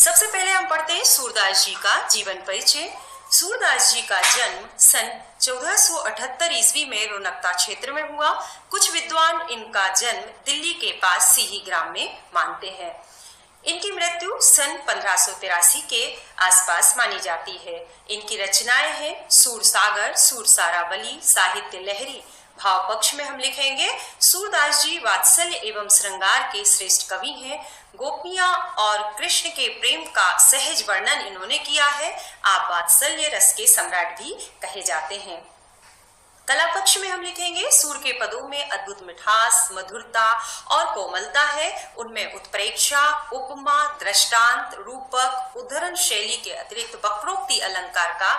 सबसे पहले हम पढ़ते हैं सूरदास जी का जीवन परिचय। सूरदास जी का जन्म सन 1478 ईस्वी में रोनकता क्षेत्र में हुआ। कुछ विद्वान इनका जन्म दिल्ली के पास सीही ग्राम में मानते हैं। इनकी मृत्यु सन 1583 के आसपास मानी जाती है। इनकी रचनाएं हैं सूरसागर, सूरसारावली, साहित्य लहरी। भाव पक्ष में हम लिखेंगे सूरदास जी वात्सल्य एवं श्रृंगार के श्रेष्ठ कवि हैं। गोपियां और कृष्ण के प्रेम का सहज वर्णन इन्होंने किया है। आप वात्सल्य रस के सम्राट भी कहे जाते हैं। कला पक्ष में हम लिखेंगे सूर के पदों में अद्भुत मिठास, मधुरता और कोमलता है। उनमें उत्प्रेक्षा, उपमा, दृष्टांत, रूपक, उद्धरण शैली के अतिरिक्त वक्रोक्ति अलंकार का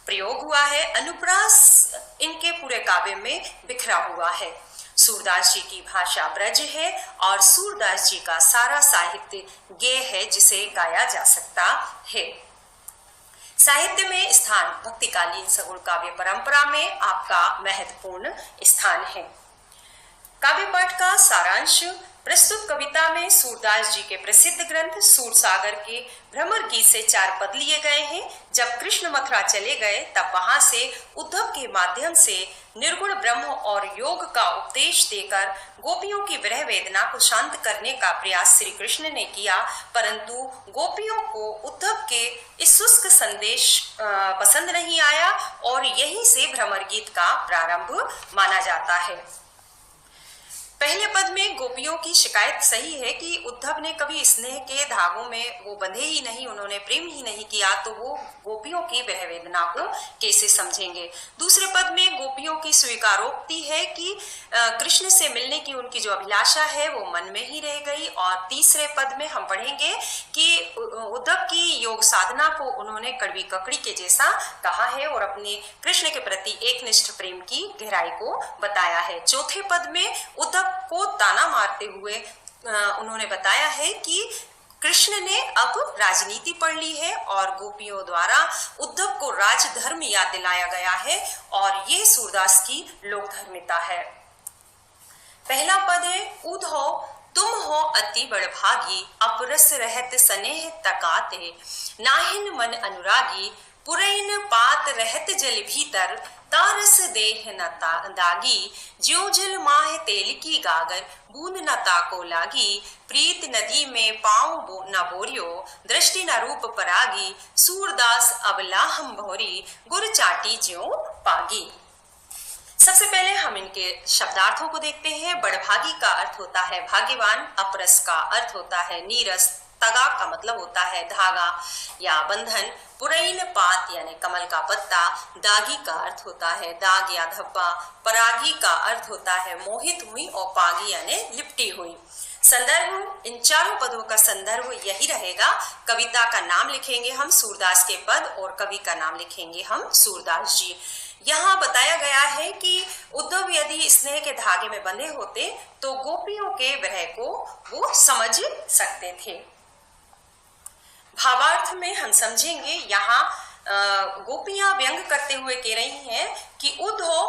प्रयोग हुआ है। अनुप्रास इनके पूरे काव्य में बिखरा हुआ है। सूरदास जी की भाषा ब्रज है और सूरदास जी का सारा साहित्य गेय है जिसे गाया जा सकता है। साहित्य में स्थान भक्तिकालीन सगुण काव्य परंपरा में आपका महत्वपूर्ण स्थान है। काव्य पाठ का सारांश। प्रस्तुत कविता में सूरदास जी के प्रसिद्ध ग्रंथ सूरसागर के भ्रमर गीत से 4 पद लिए गए हैं। जब कृष्ण मथुरा चले गए तब वहां से उद्धव के माध्यम से निर्गुण ब्रह्म और योग का उपदेश देकर गोपियों की विरह वेदना को शांत करने का प्रयास श्री कृष्ण ने किया, परंतु गोपियों को उद्धव के इस शुष्क संदेश पसंद नहीं आया और यहीं से भ्रमर गीत का प्रारंभ माना जाता है। पहले पद में गोपियों की शिकायत सही है कि उद्धव ने कभी स्नेह के धागों में वो बंधे ही नहीं, उन्होंने प्रेम ही नहीं किया, तो वो गोपियों की विरह वेदना को कैसे समझेंगे। दूसरे पद में गोपियों की स्वीकारोक्ति है कि कृष्ण से मिलने की उनकी जो अभिलाषा है वो मन में ही रह गई। और तीसरे पद में हम पढ़ेंगे कि उद्धव की योग साधना को उन्होंने कड़वी ककड़ी के जैसा कहा है और अपने कृष्ण के प्रति एकनिष्ठ प्रेम की गहराई को बताया है। चौथे पद में उद्धव को ताना मारते हुए उन्होंने बताया है कि कृष्ण ने अब राजनीति पढ़ ली है और गोपियों द्वारा उद्धव को राजधर्म याद दिलाया गया है और यह सूरदास की लोकधर्मिता है। पहला पद है उद्धो तुम हो अति बड़भागी, अपरस रहत स्नेह तकाते, नाहिन मन अनुरागी, पुरैन पात रहत जल भीतर, तारस देह न दागी, ज्यों जल माह तेल की गागर, बूंद न ताको लागी, प्रीत नदी में पाँव न बोरियो, दृष्टि न रूप परागी, सूरदास अबला हम भोरी, गुर चाटी ज्यों पागी। सबसे पहले हम इनके शब्दार्थों को देखते हैं। बड़भागी का अर्थ होता है भाग्यवान, अपरस का अर्थ होता है नीरस, तगा का मतलब होता है धागा या बंधन, पुरैन पात यानी कमल का पत्ता, दागी का अर्थ होता है दाग या धब्बा, परागी का अर्थ होता है मोहित हुई और पागी यानी लिपटी हुई। संदर्भ, इन चारों पदों का संदर्भ यही रहेगा। कविता का नाम लिखेंगे हम सूरदास के पद और कवि का नाम लिखेंगे हम सूरदास जी। यहाँ बताया गया है कि उद्धव यदि स्नेह के धागे में बंधे होते तो गोपियों के विरह को वो समझ सकते थे। भावार्थ में हम समझेंगे यहाँ गोपियां व्यंग करते हुए कह रही हैं कि उद्धो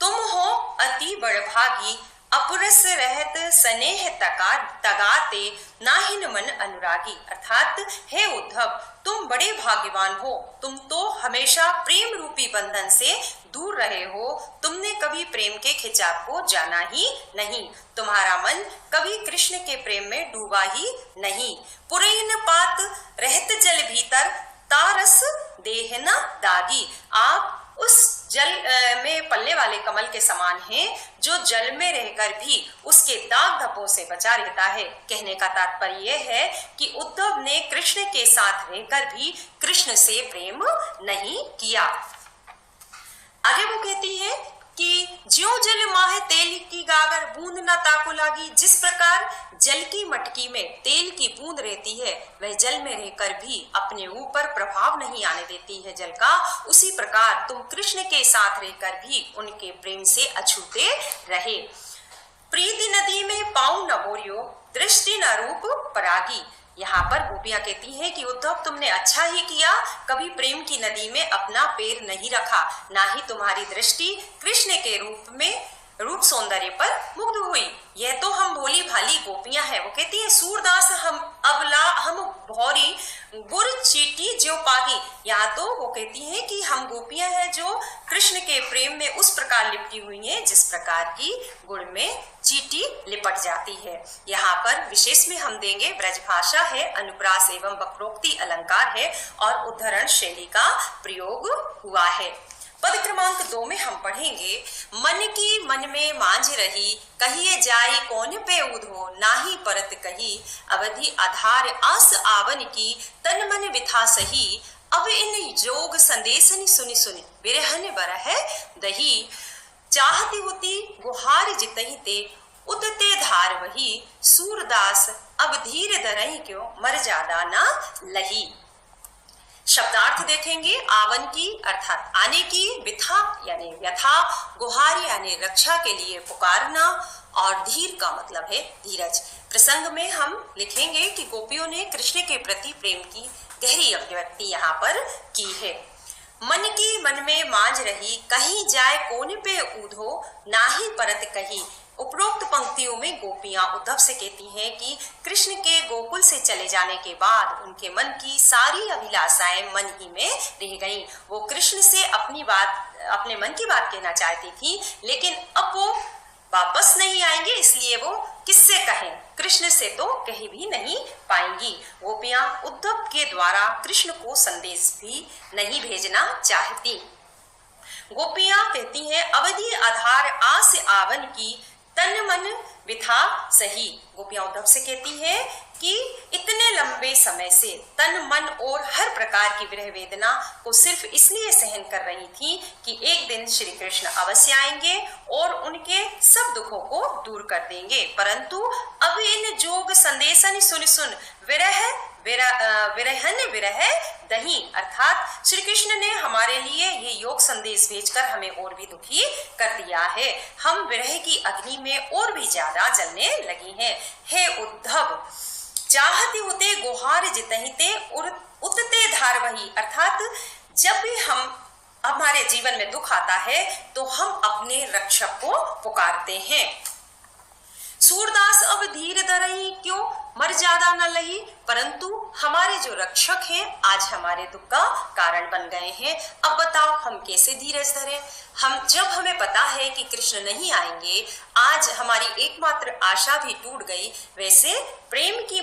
तुम हो अति बड़भागी, अपरस रहत स्नेह तगाते, नाहिन मन अनुरागी। अर्थात हे उद्धव तुम बड़े भाग्यवान हो, तुम तो हमेशा प्रेम रूपी बंधन से दूर रहे हो, तुमने कभी प्रेम के खिंचाव को जाना ही नहीं, तुम्हारा मन कभी कृष्ण के प्रेम में डूबा ही नहीं। पुरैन पात रहत जल भीतर, तारस देह न दागी, आप उस जल में पलने वाले कमल के समान हैं जो जल में रहकर भी उसके दाग धब्बों से बचा रहता है। कहने का तात्पर्य यह है कि उद्धव ने कृष्ण के साथ रहकर भी कृष्ण से प्रेम नहीं किया। आगे वो कहती है कि ज्यों जल माहे तेल की गागर, बूंद न ताको लागी। जिस प्रकार जल की मटकी में तेल की बूंद रहती है वह जल में रहकर भी अपने ऊपर प्रभाव नहीं आने देती है जल का, उसी प्रकार तुम कृष्ण के साथ रहकर भी उनके प्रेम से अछूते रहे। प्रीति नदी में पाँव न बोरियो, दृष्टि न रूप परागी। यहाँ पर गोपियां कहती हैं कि उद्धव तुमने अच्छा ही किया, कभी प्रेम की नदी में अपना पैर नहीं रखा, ना ही तुम्हारी दृष्टि कृष्ण के रूप सौंदर्य पर मुग्ध हुई। यह तो हम भोली भाली गोपियां हैं। वो कहती है सूरदास हम अबला हम भौरी गुर चीटी जो पाही। यहाँ तो वो कहती हैं कि हम गोपियां हैं जो कृष्ण के प्रेम में उस प्रकार लिपटी हुई हैं जिस प्रकार की गुड़ में चीटी लिपट जाती है। यहाँ पर विशेष में हम देंगे ब्रजभाषा है, अनुप्रास एवं वक्रोक्ति अलंकार है और उद्धरण शैली का प्रयोग हुआ है। पद क्रमांक 2 में हम पढ़ेंगे, मन की मन में मांझ रही, कहिए जाई कौन पे उधो, नाही परत कही, अवधि आधार आस आवन की, तन मन विथा सही, अब इन जोग संदेशन सुनि सुनि, बिरहन बरह दही, चाहती होती गुहार जितहि ते, उतते धार वही, सूरदास अब धीर धरहि क्यों, मर जादा ना लही। शब्दार्थ देखेंगे, आवन की अर्थात आने की, विथा यानी व्यथा, गुहार यानी रक्षा के लिए पुकारना और धीर का मतलब है धीरज। प्रसंग में हम लिखेंगे कि गोपियों ने कृष्ण के प्रति प्रेम की गहरी अभिव्यक्ति यहाँ पर की है। मन की मन में मांझ रही, कहीं जाए कोने पे ऊधो, नाही परत कही। उपरोक्त पंक्तियों में गोपियां उद्धव से कहती हैं कि कृष्ण के गोकुल से चले जाने के बाद उनके मन की सारी अभिलाषाएं मन ही में रह गईं। वो कृष्ण से अपने मन की बात कहना चाहती थी, लेकिन अब वो वापस नहीं आएंगे, इसलिए वो किससे कहें, कृष्ण से तो कहीं भी नहीं पाएंगी। गोपियां उद्धव के द्वारा कृष्ण को संदेश भी नहीं भेजना चाहती। गोपियां कहती हैं, अवधि आधार आस आवन की, तन मन विथा सही। गोपियां उद्धव से कहती हैं कि इतने लंबे समय से तन मन और हर प्रकार की विरह वेदना को सिर्फ इसलिए सहन कर रही थी कि एक दिन श्री कृष्ण अवश्य आएंगे और उनके सब दुखों को दूर कर देंगे। परंतु अब इन जोग संदेशन सुन सुन विरहन विरह दही, अर्थात श्री कृष्ण ने हमारे लिए ये योग संदेश भेजकर हमें और भी दुखी कर दिया है। हम विरह की अग्नि में और भी ज्यादा जलने लगी हैं। हे उद्धव, चाहती होते गुहार जितहिते उतते धार वही, अर्थात जब भी हमारे जीवन में दुख आता है तो हम अपने रक्षक को पुकारते हैं। सूरदास अब धीर धरहि क्यों, मर ज्यादा न लही। परंतु हमारे जो रक्षक हैं आज हमारे दुख का कारण बन गए हैं। अब बताओ हम कैसे धीरज धरें। जब हमें पता है कि कृष्ण नहीं आएंगे, आज हमारी एकमात्र आशा भी टूट गई। वैसे प्रेम की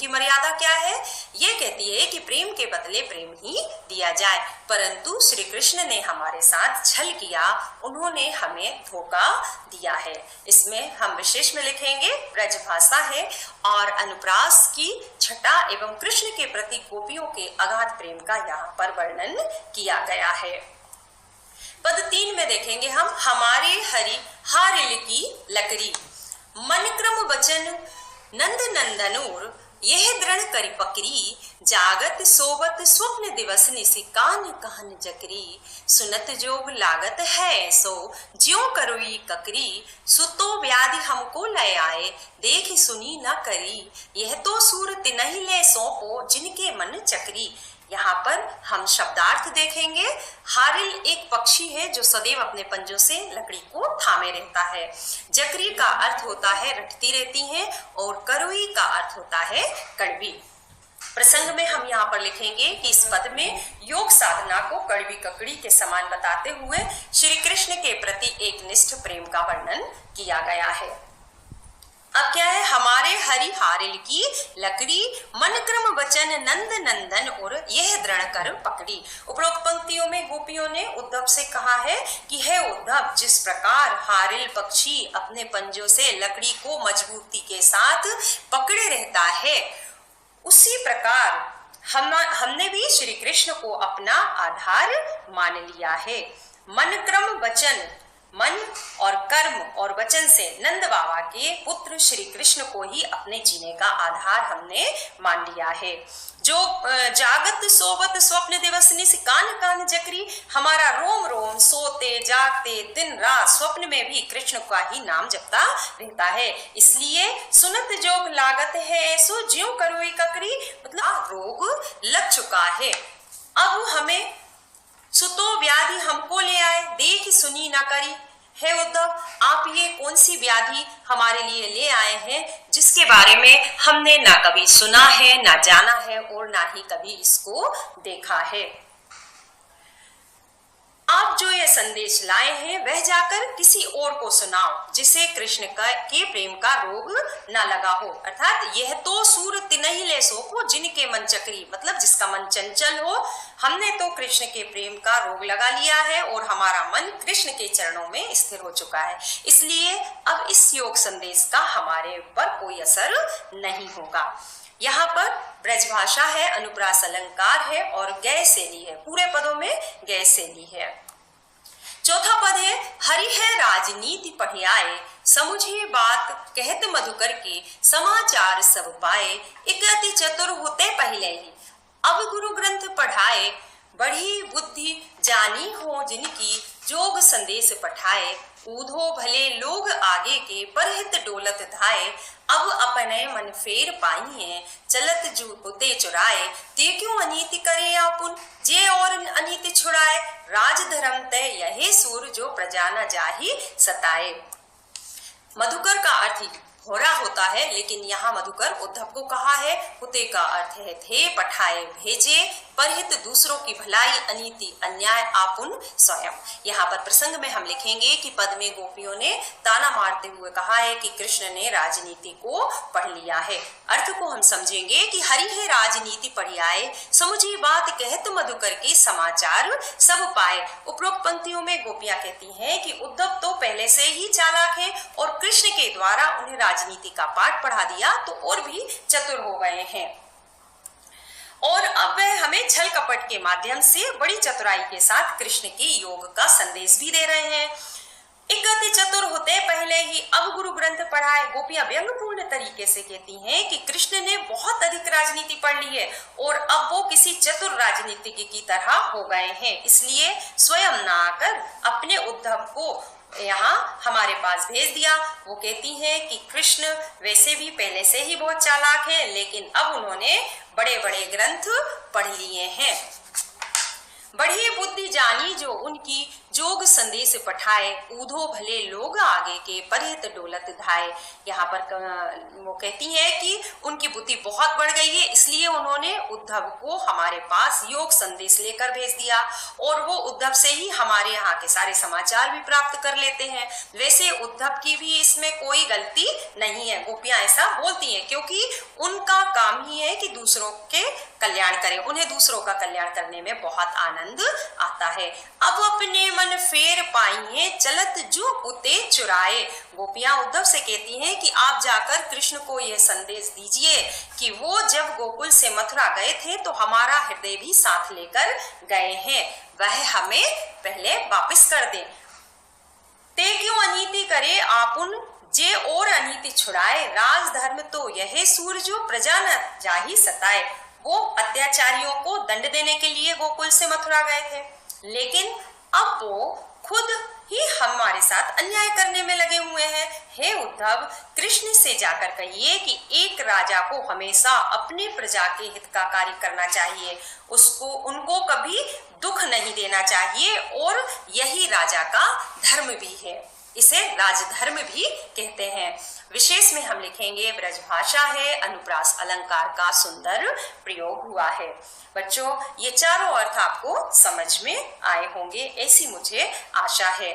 मर्यादा क्या है? ये कहती है कि प्रेम के बदले प्रेम ही दिया जाए। परंतु श्री कृष्ण ने हमारे साथ छल किया, उन्होंने हमें धोखा दिया है। इसमें हम विशेष में लिखेंगे ब्रजभाषा है और अनुप्रास की छटा एवं कृष्ण के प्रति गोपियों के अगाध प्रेम का यहाँ पर वर्णन किया गया है। पद 3 में देखेंगे हम, हमारे हरि हारिल की लकड़ी, मन क्रम वचन नंद नंदनूर, यह दृढ़ करी पकड़ी, जागत सोवत स्वप्न दिवस निसी, कान कहन जकरी, सुनत जोग लागत है सो, ज्यों करोई ककरी, सुतो व्याधि हमको लय आए, देख सुनी न करी, यह तो सूरत नहीं ले सौंपो, जिनके मन चकरी। यहाँ पर हम शब्दार्थ देखेंगे। हारिल एक पक्षी है जो सदैव अपने पंजों से लकड़ी को थामे रहता है। जकरी का अर्थ होता है रटती रहती है और करुई का अर्थ होता है कड़वी। प्रसंग में हम यहाँ पर लिखेंगे कि इस पद में योग साधना को कड़वी ककड़ी के समान बताते हुए श्री कृष्ण के प्रति एक निष्ठ प्रेम का वर्णन किया गया है। अब क्या है, हमारे हरि हारिल की लकड़ी, मन क्रम वचन नंद नंदन और यह दृढ़ कर पकड़ी। उपरोक्त पंक्तियों में गोपियों ने उद्धव से कहा है कि हे उद्धव, जिस प्रकार हारिल पक्षी अपने पंजों से लकड़ी को मजबूती के साथ पकड़े रहता है, उसी प्रकार हमने भी श्री कृष्ण को अपना आधार मान लिया है। मन क्रम वचन, मन और कर्म और वचन से नंद बाबा के पुत्र श्री कृष्ण को ही अपने जीने का आधार हमने मान लिया है। जो जागत सोवत स्वप्न दिवस निस, कान कान जकरी, हमारा रोम रोम सोते जागते दिन रात स्वप्न में भी कृष्ण का ही नाम जपता रहता है। इसलिए सुनत जोग लागत है सो, ज्यों करोई ककरी, मतलब रोग लग चुका है। अब हमें सुतो व्याधि हमको ले आए, देख सुनी ना करी। हे उद्धव, आप ये कौन सी व्याधि हमारे लिए ले आए हैं जिसके बारे में हमने ना कभी सुना है, ना जाना है और ना ही कभी इसको देखा है। आप जो ये संदेश लाए हैं वह जाकर किसी और को सुनाओ जिसे कृष्ण के प्रेम का रोग न लगा हो। अर्थात यह तो सूर तिनहि ले सोको जिनके मन चक्री, मतलब जिसका मन चंचल हो। हमने तो कृष्ण के प्रेम का रोग लगा लिया है और हमारा मन कृष्ण के चरणों में स्थिर हो चुका है, इसलिए अब इस योग संदेश का हमारे पर कोई असर नहीं होगा। यहाँ पर ब्रजभाषा है, अनुप्रास अलंकार है और गय शैली है, पूरे पदों में गय शैली है। चौथा पद है, हरि है राजनीति पढ़ियाए, समुझे बात कहत मधुकर के, समाचार सब पाए, एक अति चतुर होते पहले ही, अब गुरु ग्रंथ पढ़ाए, बढ़ी बुद्धि जानी हो जिनकी, जोग संदेश पठाए, ऊधो भले लोग आगे के, परहित डोलत धाए, अब अपने मन फेर पाइए, चलत जू होते चुराए, ते क्यों अनीति करे आपुन, जे और अनीति छुड़ाए, राज धर्म तय यही सूर जो प्रजा न जाहि सताए। मधुकर का अर्थ घोड़ा होता है, लेकिन यहाँ मधुकर उद्धव को कहा है। हुते का अर्थ है थे, पठाए भेजे, परहित दूसरों की भलाई, अनीति अन्याय, आपुन स्वयं। यहाँ पर प्रसंग में हम लिखेंगे कि पद में गोपियों ने ताना मारते हुए कहा है कि कृष्ण ने राजनीति को पढ़ लिया है। अर्थ को हम समझेंगे कि हरि है राजनीति पढ़ियाए, समुझी बात कहत मधुकर के, समाचार सब पाए। उपरोक्त पंक्तियों में गोपियां कहती हैं कि उद्धव तो पहले से ही चालाक है और कृष्ण के द्वारा उन्हें राजनीति का पाठ पढ़ा दिया तो और भी चतुर हो गए हैं, और अब वह हमें छल कपट के माध्यम से बड़ी चतुराई के साथ कृष्ण के योग का संदेश भी दे रहे हैं। एक अति चतुर होते पहले ही, अब गुरु ग्रंथ पढ़ाए। गोपियां व्यंग्यपूर्ण तरीके से कहती हैं कि कृष्ण ने बहुत अधिक राजनीति पढ़ ली है और अब वो किसी चतुर राजनीतिज्ञ की तरह हो गए हैं, इसलिए स्वयं न आकर अपने उद्धव को यहाँ हमारे पास भेज दिया। वो कहती हैं कि कृष्ण वैसे भी पहले से ही बहुत चालाक है, लेकिन अब उन्होंने बड़े बड़े ग्रंथ पढ़ लिए हैं। बढ़ी बुद्धि जानी जो उनकी, जोग संदेश पठाए, ऊधो भले लोग आगे के, परहित डोलत धाए। यहाँ पर वो कहती है कि उनकी बुद्धि बहुत बढ़ गई है, इसलिए उन्होंने उद्धव को हमारे पास योग संदेश लेकर भेज दिया और वो उद्धव से ही हमारे यहाँ के सारे समाचार भी प्राप्त कर लेते हैं। वैसे उद्धव की भी इसमें कोई गलती नहीं है, गोपियां ऐसा बोलती हैं क्योंकि उनका काम ही है कि दूसरों के कल्याण करें, उन्हें दूसरों का कल्याण करने में बहुत आनंद आता है। अब अपने मन फेर पाइए, चलत जो उते चुराए। गोपियां उद्धव से कहती हैं कि आप जाकर कृष्ण को यह संदेश दीजिए कि वो जब गोकुल से मथुरा गए थे तो हमारा हृदय भी साथ लेकर गए हैं, वह हमें पहले वापस कर दे। ते क्यों अनीति करे आपुन, जे और अनीति छुड़ाए, राज धर्म तो यह सूर जो प्रजा न जाहि सताए। वो अत्याचारियों को दंड देने के लिए गोकुल से मथुरा गए थे, लेकिन अब वो खुद ही हमारे साथ अन्याय करने में लगे हुए हैं। हे उद्धव, कृष्ण से जाकर कहिए कि एक राजा को हमेशा अपने प्रजा के हित का कार्य करना चाहिए, उनको कभी दुख नहीं देना चाहिए और यही राजा का धर्म भी है, इसे राजधर्म भी कहते हैं। विशेष में हम लिखेंगे ब्रजभाषा है, अनुप्रास अलंकार का सुंदर प्रयोग हुआ है। बच्चों, ये चारों अर्थ आपको समझ में आए होंगे, ऐसी मुझे आशा है।